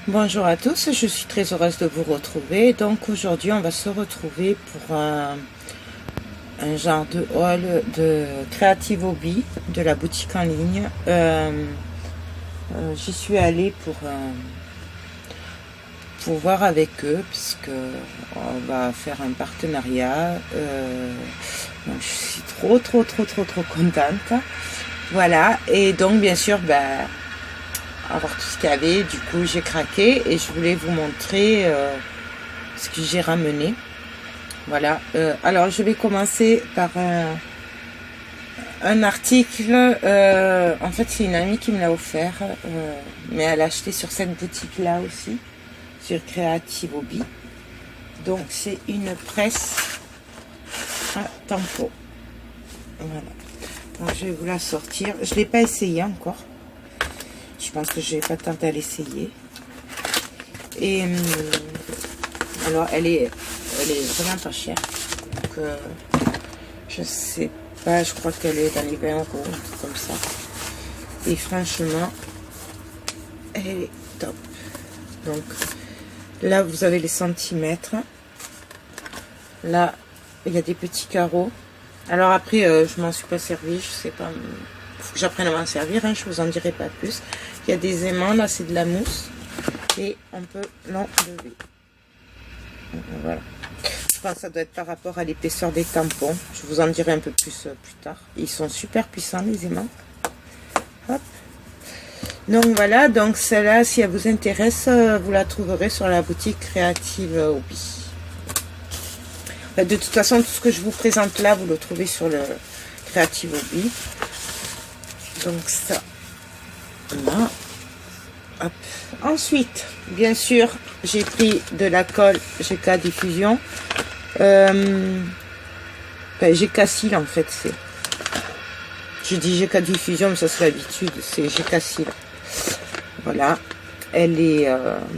Bonjour à tous, je suis très heureuse de vous retrouver. Donc aujourd'hui on va se retrouver pour un genre de haul de Creative Hobby de la boutique en ligne. J'y suis allée pour voir avec eux puisque on va faire un partenariat. Donc je suis trop contente. Voilà, et donc bien sûr avoir tout ce qu'il y avait. Du coup j'ai craqué et je voulais vous montrer ce que j'ai ramené. Voilà, alors je vais commencer par un article. En fait c'est une amie qui me l'a offert, mais elle a acheté sur cette boutique là aussi, sur Creative Hobby. Donc c'est une presse à tampon. Voilà, donc je vais vous la sortir. Je l'ai pas essayé encore. Je pense que je vais pas tarder à l'essayer. Et alors elle est vraiment pas chère. Donc je sais pas, je crois qu'elle est dans les 20 euros, comme ça. Et franchement, elle est top. Donc là vous avez les centimètres. Là il y a des petits carreaux. Alors après je m'en suis pas servi, je sais pas. Faut que j'apprenne à m'en servir, hein, je vous en dirai pas plus. Il y a des aimants, là c'est de la mousse et on peut l'enlever. Voilà. Je pense que ça doit être par rapport à l'épaisseur des tampons. Je vous en dirai un peu plus plus tard. Ils sont super puissants les aimants. Hop. Donc voilà, donc celle-là, si elle vous intéresse, vous la trouverez sur la boutique Creative Hobby. De toute façon, tout ce que je vous présente là, vous le trouvez sur le Creative Hobby. Donc ça, là. Hop. Ensuite, bien sûr, j'ai pris de la colle GK Diffusion. GK Seal en fait, c'est. Je dis GK Diffusion, mais ça c'est l'habitude, c'est GK Seal. Voilà, elle est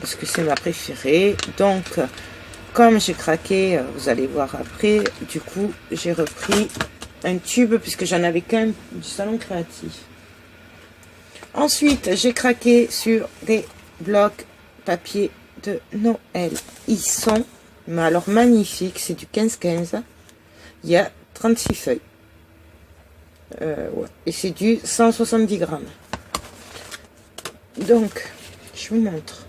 parce que c'est ma préférée. Donc, comme j'ai craqué, vous allez voir après. Du coup, j'ai repris un tube puisque j'en avais qu'un du salon créatif. Ensuite, j'ai craqué sur des blocs papier de Noël. Ils sont, mais alors magnifiques, c'est du 15-15. Il y a 36 feuilles. Ouais. Et c'est du 170 grammes. Donc, je vous montre.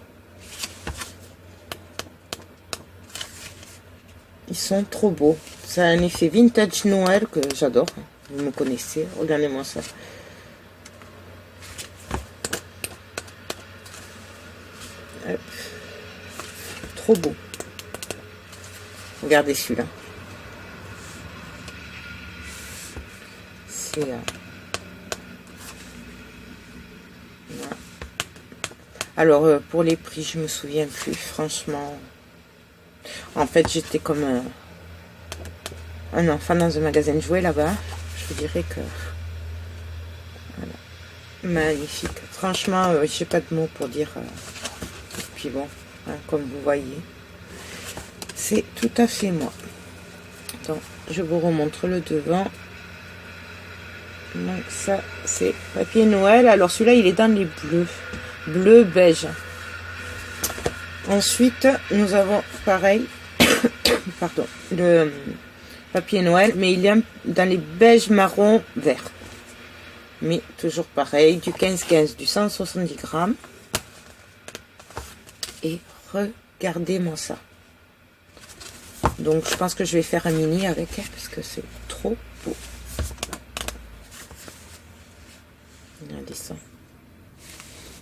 Ils sont trop beaux. Ça a un effet vintage Noël que j'adore. Vous me connaissez. Regardez-moi ça. Hop. Trop beau. Regardez celui-là. C'est voilà. Alors pour les prix, je me souviens plus. Franchement, en fait, j'étais comme un enfant dans un magasin de jouets là-bas. Je vous dirais que voilà. Magnifique. Franchement, j'ai pas de mots pour dire. Puis bon, hein, comme vous voyez, c'est tout à fait moi. Donc, je vous remontre le devant. Donc ça, c'est papier Noël. Alors celui-là, il est dans les bleus. Bleu beige. Ensuite, nous avons pareil, pardon, le papier Noël, mais il est dans les beige marron vert. Mais toujours pareil, du 15-15, du 170 grammes. Et regardez-moi ça. Donc je pense que je vais faire un mini avec elle parce que c'est trop beau. Regardez ça.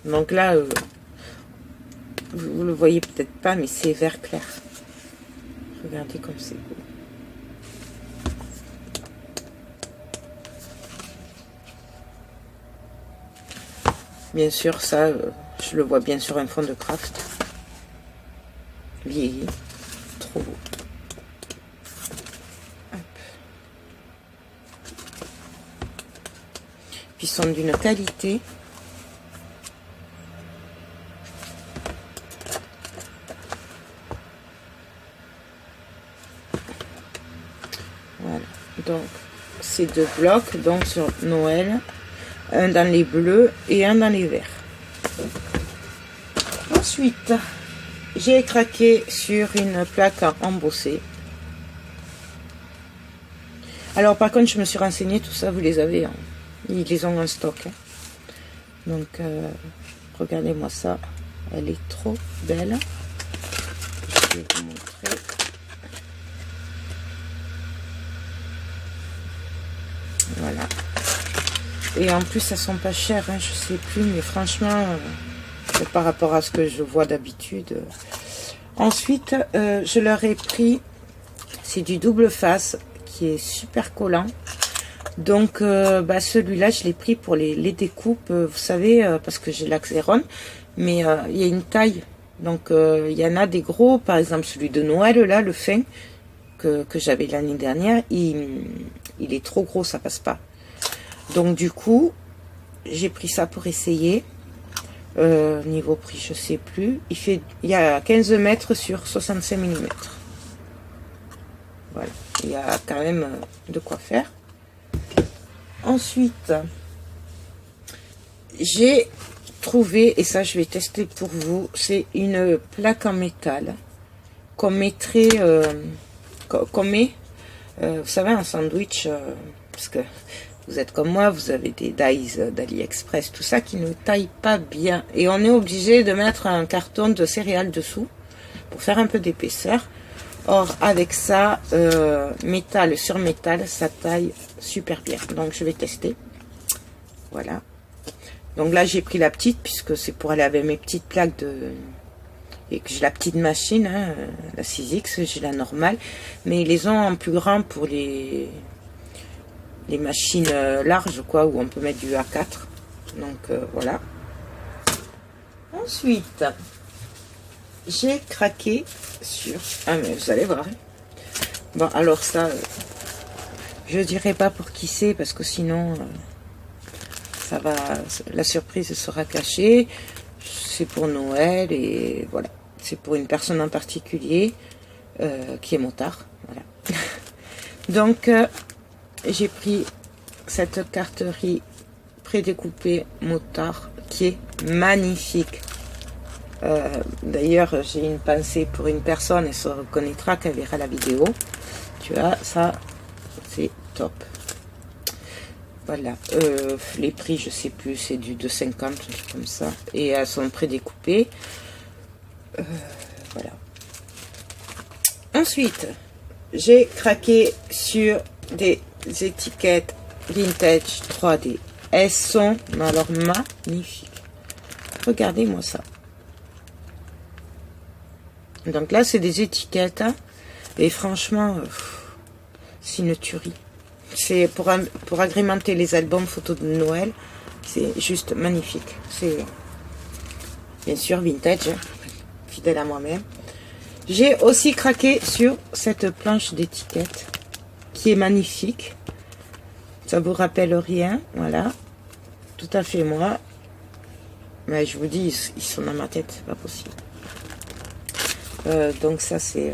Donc là, vous le voyez peut-être pas, mais c'est vert clair. Regardez comme c'est beau. Bien sûr, ça, je le vois bien sur un fond de craft. Vieilli. Trop beau. Hop. Puis ils sont d'une qualité. Voilà. Donc, ces deux blocs, donc sur Noël. Un dans les bleus et un dans les verts. Ensuite, j'ai craqué sur une plaque embossée. Alors par contre, je me suis renseignée, tout ça, vous les avez, hein. Ils les ont en stock. Hein. Donc, regardez-moi ça. Elle est trop belle. Je vais vous montrer. Voilà. Et en plus, elles sont pas chères, hein, je sais plus, mais franchement, par rapport à ce que je vois d'habitude. Ensuite, je leur ai pris, c'est du double face, qui est super collant. Donc, celui-là, je l'ai pris pour les découpes, vous savez, parce que j'ai l'axéron, mais il y a une taille. Donc, il y en a des gros, par exemple, celui de Noël, là, le fin, que j'avais l'année dernière, il est trop gros, ça passe pas. Donc, du coup, j'ai pris ça pour essayer. Niveau prix, je sais plus. Il y a 15 mètres sur 65 mm. Voilà, il y a quand même de quoi faire. Ensuite, j'ai trouvé, et ça je vais tester pour vous, c'est une plaque en métal qu'on mettrait, qu'on met, vous savez, un sandwich, parce que vous êtes comme moi, vous avez des dies d'AliExpress, tout ça qui ne taille pas bien. Et on est obligé de mettre un carton de céréales dessous pour faire un peu d'épaisseur. Or, avec ça, métal sur métal, ça taille super bien. Donc, je vais tester. Voilà. Donc là, j'ai pris la petite, puisque c'est pour aller avec mes petites plaques de... Et que j'ai la petite machine, hein, la 6X, j'ai la normale. Mais ils les ont en plus grand pour les machines larges, quoi, où on peut mettre du A4. Donc, voilà. Ensuite, j'ai craqué sur... Ah, mais vous allez voir. Bon, alors ça, je dirais pas pour qui c'est, parce que sinon, ça va... La surprise sera cachée. C'est pour Noël, et voilà. C'est pour une personne en particulier, qui est motard. Voilà. Donc, j'ai pris cette carterie prédécoupée motard, qui est magnifique. D'ailleurs, j'ai une pensée pour une personne, elle se reconnaîtra quand elle verra la vidéo. Tu vois, ça, c'est top. Voilà. Les prix, je sais plus, c'est du 2,50, comme ça. Et elles sont prédécoupées. Voilà. Ensuite, j'ai craqué sur des étiquettes vintage 3D. Elles sont, alors, magnifiques. Regardez-moi ça. Donc là, c'est des étiquettes, hein, et franchement, c'est une tuerie. C'est pour agrémenter les albums photos de Noël, c'est juste magnifique. C'est bien sûr vintage, hein, fidèle à moi-même. J'ai aussi craqué sur cette planche d'étiquette qui est magnifique. Ça vous rappelle rien, voilà, tout à fait moi. Mais je vous dis, ils sont dans ma tête, c'est pas possible. Donc ça c'est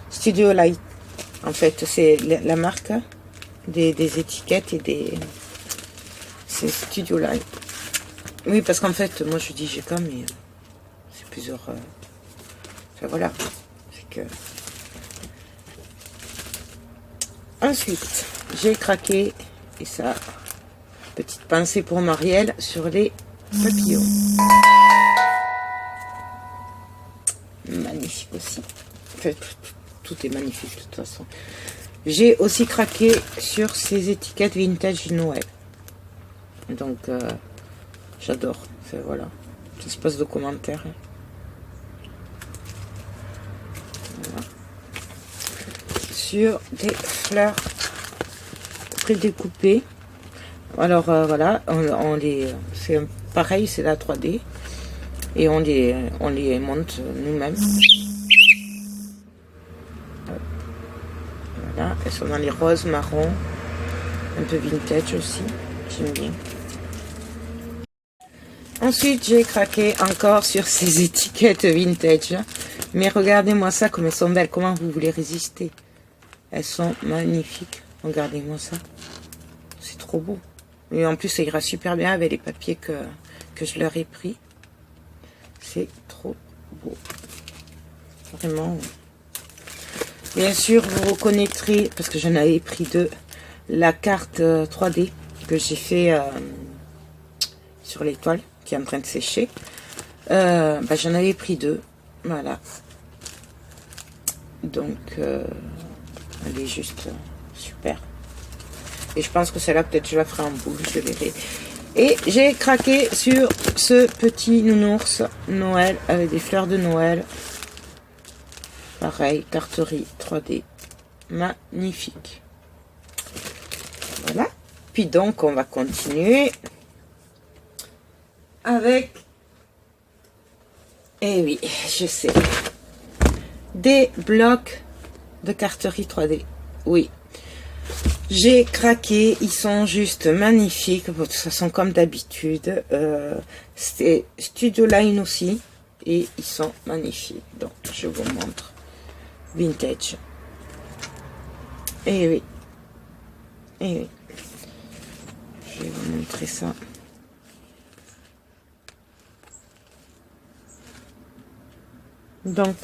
Studio Light. En fait, c'est la marque des étiquettes et des... C'est Studio Light. Oui, parce qu'en fait, moi je dis GK, mais c'est plusieurs... Enfin voilà. C'est que... Ensuite, j'ai craqué, et ça, petite pensée pour Marielle, sur les papillons. Magnifique aussi. Enfin, tout est magnifique de toute façon. J'ai aussi craqué sur ces étiquettes vintage Noël. Donc, j'adore. Enfin, voilà. Ça se passe de commentaires. Hein. Voilà. Sur des fleurs prédécoupées. Alors, voilà. On les... C'est pareil, c'est la 3D. Et on les monte nous-mêmes. Voilà, elles sont dans les roses, marron, un peu vintage aussi, j'aime bien. Ensuite, j'ai craqué encore sur ces étiquettes vintage. Mais regardez-moi ça, comme elles sont belles, comment vous voulez résister? Elles sont magnifiques, regardez-moi ça. C'est trop beau. Et en plus, ça ira super bien avec les papiers que je leur ai pris. C'est trop beau. Vraiment. Bien sûr, vous reconnaîtrez, parce que j'en avais pris deux, la carte 3D que j'ai fait sur l'étoile, qui est en train de sécher. J'en avais pris deux. Voilà. Donc, elle est juste super. Et je pense que celle-là, peut-être je la ferai en boule, je verrai. Et j'ai craqué sur ce petit nounours Noël avec des fleurs de Noël. Pareil, carterie 3D. Magnifique. Voilà. Puis donc, on va continuer avec... Eh oui, je sais. Des blocs de carterie 3D. Oui. J'ai craqué. Ils sont juste magnifiques. De toute façon, comme d'habitude. C'est Studio Line aussi. Et ils sont magnifiques. Donc, je vous montre. Vintage. Eh oui. Eh oui. Je vais vous montrer ça. Donc,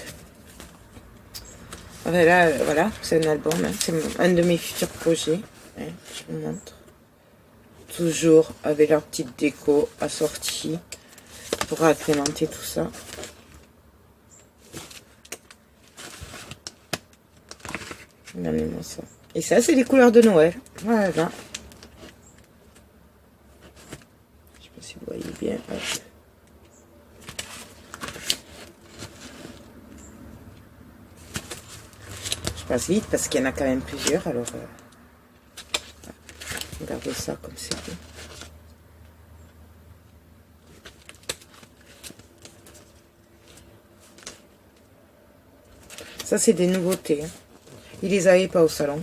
voilà, voilà, c'est un album, hein, c'est un de mes futurs projets. Hein, je vous montre. Toujours avec leur petite déco assortie pour agrémenter tout ça. Regardez-moi ça. Et ça, c'est les couleurs de Noël. Voilà. Je sais pas si vous voyez bien. Je passe vite parce qu'il y en a quand même plusieurs. Alors, regardez ça comme c'est beau. Ça, c'est des nouveautés. Hein. Ils les avaient pas au salon.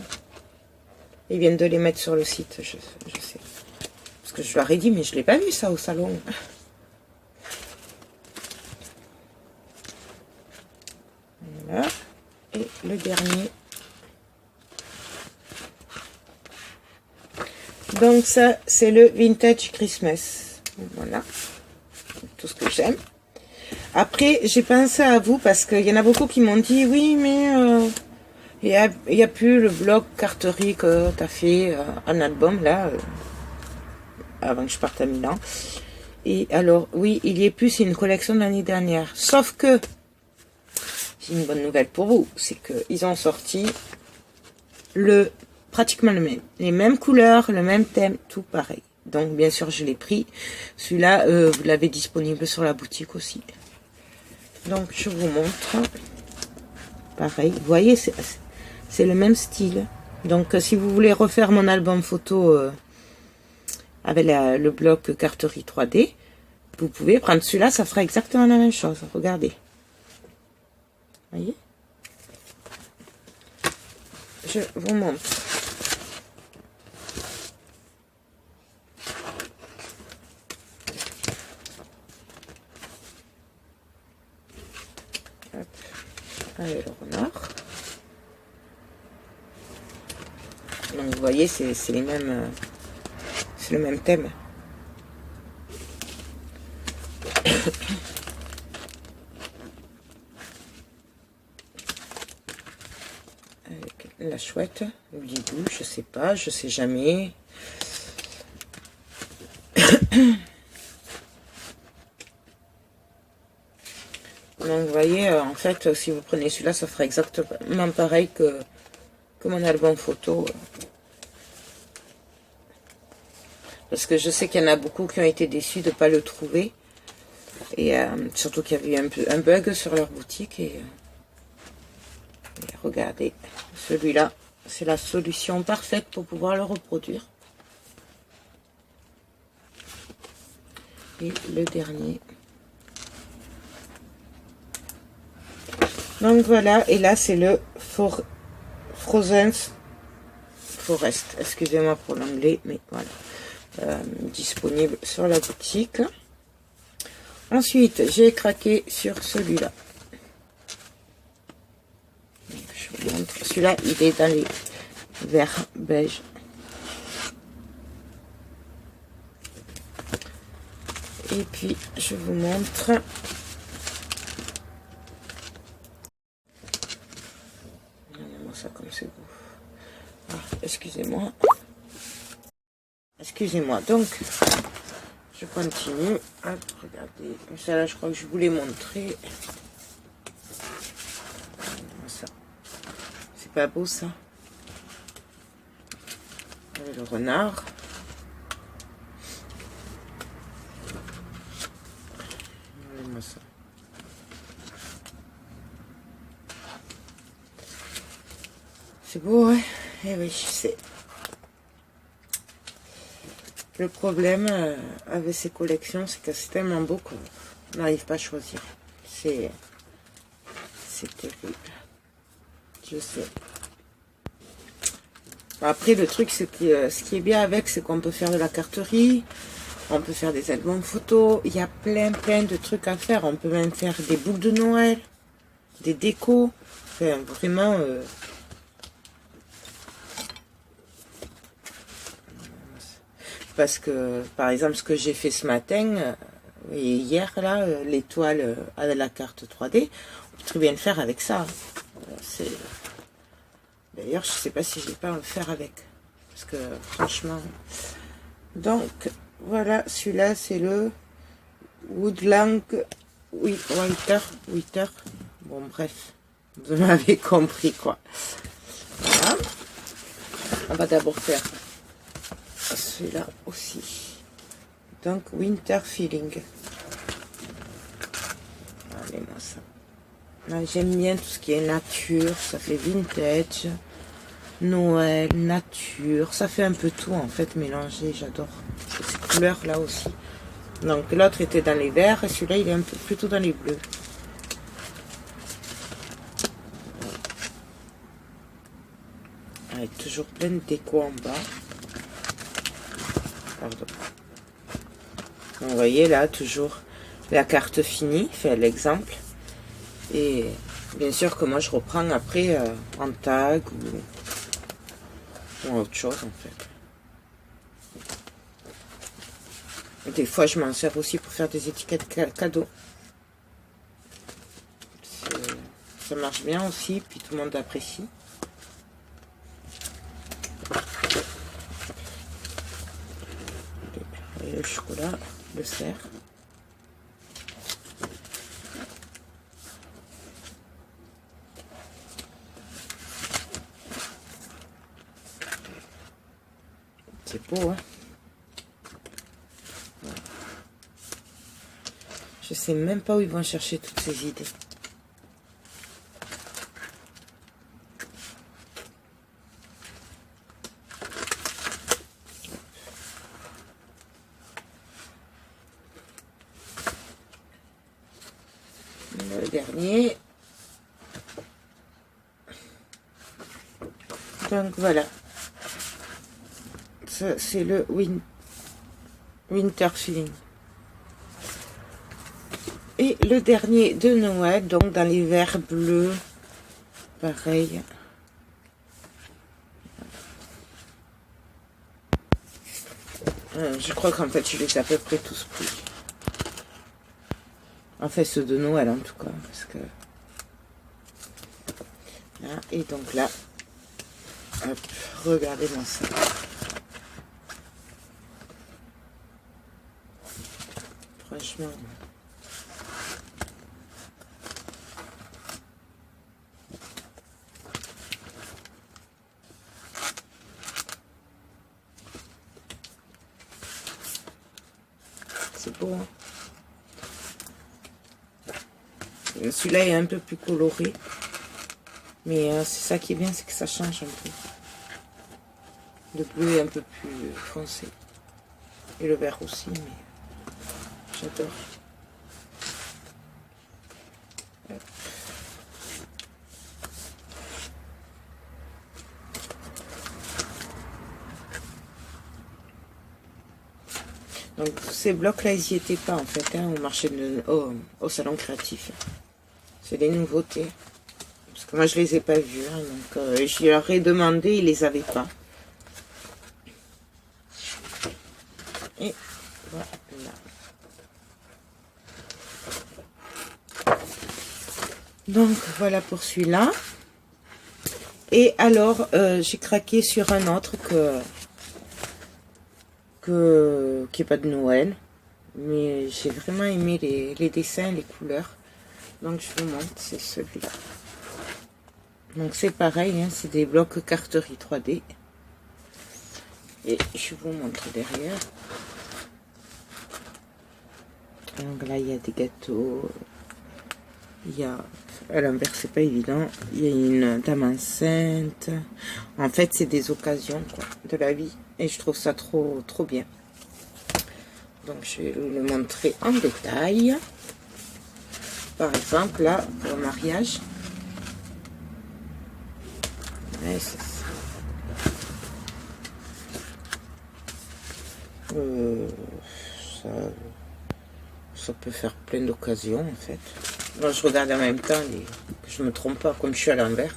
Ils viennent de les mettre sur le site, je sais. Parce que je leur ai dit, mais je l'ai pas vu ça au salon. Voilà. Et le dernier. Donc ça, c'est le Vintage Christmas. Voilà. Tout ce que j'aime. Après, j'ai pensé à vous parce qu'il y en a beaucoup qui m'ont dit, oui, mais il y a plus le bloc carterie que tu as fait en album, là, avant que je parte à Milan. Et alors, oui, il y est plus, c'est une collection de l'année dernière. Sauf que, j'ai une bonne nouvelle pour vous, c'est qu'ils ont sorti pratiquement le même. Les mêmes couleurs, le même thème, tout pareil. Donc, bien sûr, je l'ai pris. Celui-là, vous l'avez disponible sur la boutique aussi. Donc, je vous montre. Pareil, vous voyez, c'est le même style. Donc, si vous voulez refaire mon album photo avec le bloc carterie 3D, vous pouvez prendre celui-là, ça fera exactement la même chose. Regardez. Vous voyez? Je vous montre. Hop. Allez, le renard. Donc vous voyez, c'est les mêmes, c'est le même thème. Avec la chouette, le bidou, je sais pas, je sais jamais. Donc vous voyez, en fait, si vous prenez celui-là, ça fera exactement pareil que mon album photo. Parce que je sais qu'il y en a beaucoup qui ont été déçus de ne pas le trouver. Et surtout qu'il y avait eu un bug sur leur boutique. Et regardez, celui-là, c'est la solution parfaite pour pouvoir le reproduire. Et le dernier. Donc voilà, et là c'est le Frozen Forest. Excusez-moi pour l'anglais, mais voilà. Disponible sur la boutique. Ensuite, j'ai craqué sur celui-là. Je vous montre. Celui-là, il est dans les verts beige. Et puis, je vous montre c'est beau. Ah, excusez-moi. Excusez-moi. Donc, je continue. Hop, regardez. Ça, là, je crois que je voulais montrer. Ça. C'est pas beau, ça. Le renard. Regardez-moi ça. C'est beau, ouais. Eh oui, je sais. Le problème avec ces collections, c'est que c'est tellement beau qu'on n'arrive pas à choisir. C'est terrible. Je sais. Après, le truc, c'est que ce qui est bien avec, c'est qu'on peut faire de la carterie, on peut faire des albums photos, il y a plein de trucs à faire. On peut même faire des boucles de Noël, des décos. Enfin, vraiment... Parce que, par exemple, ce que j'ai fait ce matin, et hier, là, l'étoile à la carte 3D, on peut très bien le faire avec ça. D'ailleurs, je sais pas si je vais pas le faire avec. Parce que, franchement... Donc, voilà, celui-là, c'est le Woodland Witer. Bon, bref, vous m'avez compris, quoi. Voilà. On va d'abord faire celui-là aussi. Donc, Winter Feeling. Regardez-moi ça. J'aime bien tout ce qui est nature. Ça fait vintage, Noël, nature. Ça fait un peu tout, en fait, mélangé. J'adore ces couleurs-là aussi. Donc, l'autre était dans les verts. Et celui-là, il est un peu plutôt dans les bleus. Avec toujours plein de déco en bas. Pardon. Vous voyez là, toujours la carte finie, fait l'exemple. Et bien sûr que moi je reprends après en tag ou autre chose en fait. Des fois je m'en sers aussi pour faire des étiquettes cadeaux. Ça marche bien aussi, puis tout le monde apprécie. Et le chocolat, le cerf. C'est beau, hein? Je sais même pas où ils vont chercher toutes ces idées. Le dernier. Donc voilà. Ça, c'est le Winter Feeling. Et le dernier de Noël, donc dans les verts bleus. Pareil. Je crois qu'en fait, je les ai à peu près tous pris. En fait, ceux de Noël en tout cas. Parce que... Là, et donc là, hop, regardez-moi ça. Franchement. C'est beau, hein? Celui-là est un peu plus coloré. Mais c'est ça qui est bien, c'est que ça change un peu. Le bleu est un peu plus foncé. Et le vert aussi, mais j'adore. Donc tous ces blocs-là, ils n'y étaient pas en fait, hein, au marché au salon créatif. C'est des nouveautés. Parce que moi, je les ai pas vus. Hein, donc je leur ai demandé, ils les avaient pas. Et voilà. Donc voilà pour celui-là. Et alors, j'ai craqué sur un autre qui est pas de Noël. Mais j'ai vraiment aimé les dessins, les couleurs. Donc je vous montre, c'est celui-là. Donc c'est pareil, hein, c'est des blocs carterie 3D. Et je vous montre derrière. Donc là, il y a des gâteaux. Il y a... À l'envers, c'est pas évident. Il y a une dame enceinte. En fait, c'est des occasions quoi, de la vie. Et je trouve ça trop bien. Donc, je vais vous le montrer en détail. Par exemple, là, pour le mariage. Ouais, c'est ça. Ça peut faire plein d'occasions, en fait. Moi, je regarde en même temps, que je me trompe pas, comme je suis à l'envers.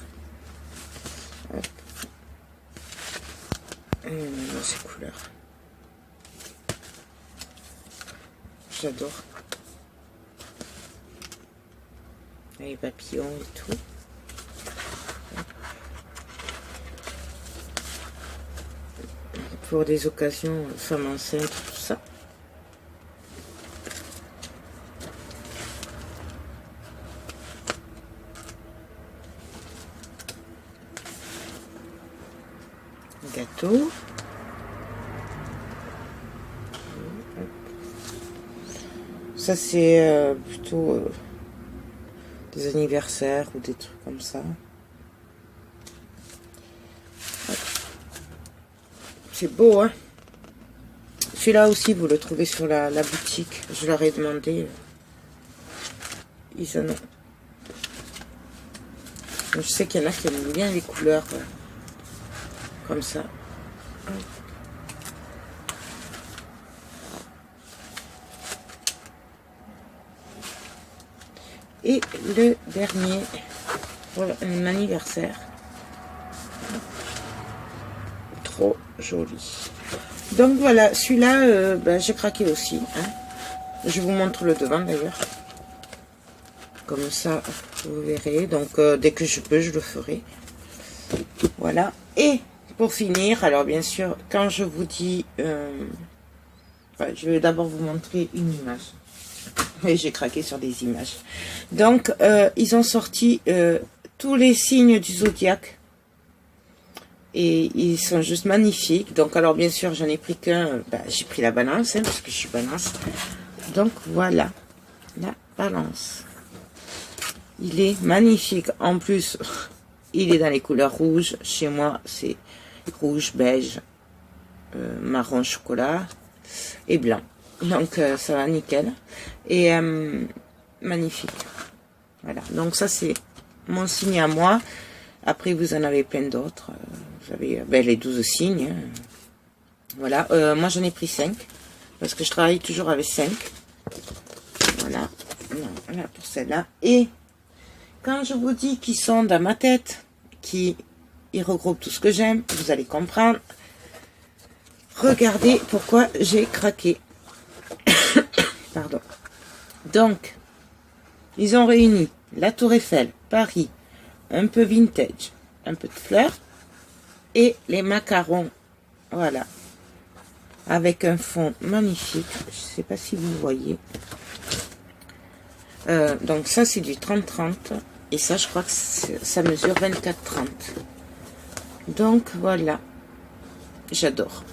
Ces couleurs. J'adore. Les papillons et tout. Pour des occasions, femmes enceintes, tout ça. Gâteau. Ça c'est plutôt des anniversaires ou des trucs comme ça. C'est beau, hein. Celui-là aussi, vous le trouvez sur la boutique. Je leur ai demandé. Ils en ont. Je sais qu'il y en a qui aiment bien les couleurs comme ça. Et le dernier, pour un anniversaire. Trop joli. Donc voilà, celui-là, ben, j'ai craqué aussi. Hein. Je vous montre le devant d'ailleurs. Comme ça, vous verrez. Donc dès que je peux, je le ferai. Voilà. Et pour finir, alors bien sûr, quand je vous dis... je vais d'abord vous montrer une image. Oui, j'ai craqué sur des images. Donc, ils ont sorti tous les signes du zodiaque. Et ils sont juste magnifiques. Donc, alors bien sûr, j'en ai pris qu'un. J'ai pris la balance, hein, parce que je suis balance. Donc, voilà. La balance. Il est magnifique. En plus, il est dans les couleurs rouges. Chez moi, c'est rouge, beige, marron, chocolat et blanc. Donc, ça va nickel. Et magnifique. Voilà. Donc, ça, c'est mon signe à moi. Après, vous en avez plein d'autres. Vous avez les 12 signes. Hein. Voilà. Moi, j'en ai pris 5. Parce que je travaille toujours avec 5. Voilà. Voilà pour celle-là. Et quand je vous dis qu'ils sont dans ma tête, qu'ils regroupent tout ce que j'aime, vous allez comprendre. Regardez pourquoi j'ai craqué. Pardon. Donc, ils ont réuni la Tour Eiffel, Paris, un peu vintage, un peu de fleurs, et les macarons, voilà, avec un fond magnifique, je ne sais pas si vous voyez. Donc ça c'est du 30-30, et ça je crois que ça mesure 24-30. Donc voilà, j'adore.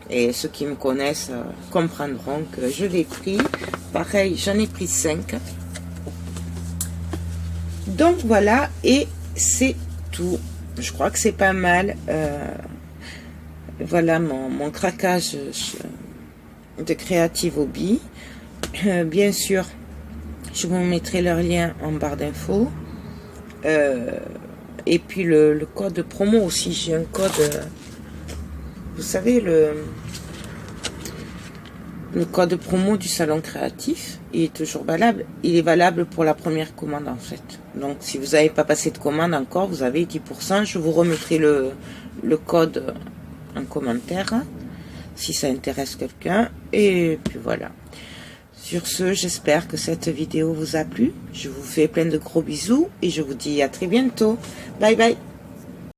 Et ceux qui me connaissent comprendront que je l'ai pris. Pareil, j'en ai pris 5. Donc voilà, et c'est tout. Je crois que c'est pas mal. Voilà mon craquage de Creative Hobby. Bien sûr, je vous mettrai leur lien en barre d'infos. Et puis le code promo aussi. J'ai un code... vous savez, le code promo du salon créatif, il est toujours valable. Il est valable pour la première commande en fait. Donc si vous n'avez pas passé de commande encore, vous avez 10%. Je vous remettrai le code en commentaire si ça intéresse quelqu'un. Et puis voilà. Sur ce, j'espère que cette vidéo vous a plu. Je vous fais plein de gros bisous et je vous dis à très bientôt. Bye bye.